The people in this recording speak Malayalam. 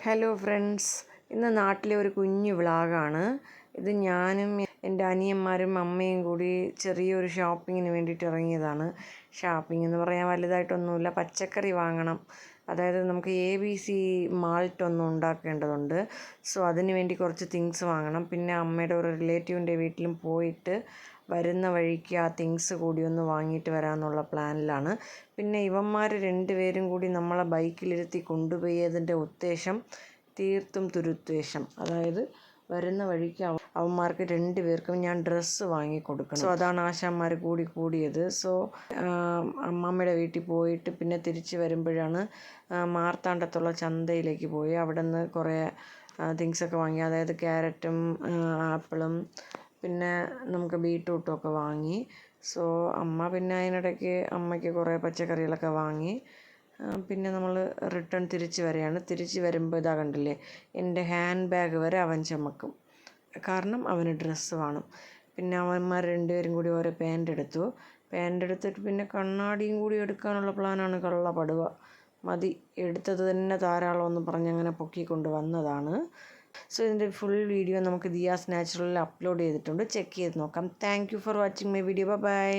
ഹലോ ഫ്രണ്ട്സ്, ഇന്ന് നാട്ടിലെ ഒരു കുഞ്ഞു വ്ളോഗാണ്. ഇത് ഞാനും എൻ്റെ അനിയന്മാരും അമ്മയും കൂടി ചെറിയൊരു ഷോപ്പിങ്ങിന് വേണ്ടിയിട്ട് ഇറങ്ങിയതാണ്. ഷോപ്പിംഗ് എന്ന് പറയാൻ വലുതായിട്ടൊന്നുമില്ല, പച്ചക്കറി വാങ്ങണം. അതായത് നമുക്ക് ABC മാൾട്ട് ഒന്ന് ഉണ്ടാക്കേണ്ടതുണ്ട്. സോ അതിന് വേണ്ടി കുറച്ച് തിങ്സ് വാങ്ങണം. പിന്നെ അമ്മയുടെ ഒരു റിലേറ്റീവിൻ്റെ വീട്ടിലും പോയിട്ട് വരുന്ന വഴിക്ക് ആ തിങ്സ് കൂടി ഒന്ന് വാങ്ങിയിട്ട് വരാമെന്നുള്ള പ്ലാനിലാണ്. പിന്നെ ഇവന്മാർ രണ്ടുപേരും കൂടി നമ്മളെ ബൈക്കിലിരുത്തി കൊണ്ടുപോയതിൻ്റെ ഉദ്ദേശം തീർത്തും ദുരുദ്ദേശം. അതായത് വരുന്ന വഴിക്ക് അവന്മാർക്ക് രണ്ടുപേർക്കും ഞാൻ ഡ്രസ്സ് വാങ്ങിക്കൊടുക്കണം. സോ അതാണ് ആശാന്മാർ കൂടിയത്. സോ അമ്മമ്മയുടെ വീട്ടിൽ പോയിട്ട് പിന്നെ തിരിച്ച് വരുമ്പോഴാണ് മാർത്താണ്ഡത്തുള്ള ചന്തയിലേക്ക് പോയി അവിടെ നിന്ന് കുറേ തിങ്സൊക്കെ വാങ്ങി. അതായത് ക്യാരറ്റും ആപ്പിളും പിന്നെ നമുക്ക് ബീട്രൂട്ടും ഒക്കെ വാങ്ങി. സോ അമ്മ പിന്നെ അതിനിടയ്ക്ക് അമ്മയ്ക്ക് കുറേ പച്ചക്കറികളൊക്കെ വാങ്ങി. പിന്നെ നമ്മൾ റിട്ടേൺ തിരിച്ച് വരികയാണ്. തിരിച്ച് വരുമ്പോൾ ഇതാ കണ്ടില്ലേ, എൻ്റെ ഹാൻഡ് ബാഗ് വരെ അവൻ ചുമക്കും, കാരണം അവന് ഡ്രസ്സ് വേണം. പിന്നെ അവന്മാർ രണ്ടുപേരും കൂടി ഓരോ പാൻ്റ് എടുത്തിട്ട് പിന്നെ കണ്ണാടിയും കൂടി എടുക്കാനുള്ള പ്ലാനാണ്. കള്ളപ്പടുവ മതി, എടുത്തത് തന്നെ ധാരാളം എന്ന് പറഞ്ഞ് അങ്ങനെ പൊക്കിക്കൊണ്ട് വന്നതാണ്. സോ ഇതിൻ്റെ ഫുൾ വീഡിയോ നമുക്ക് ദിയാസ് നാച്ചുറലിൽ അപ്ലോഡ് ചെയ്തിട്ടുണ്ട്, ചെക്ക് ചെയ്ത് നോക്കാം. Thank you for watching my video. By.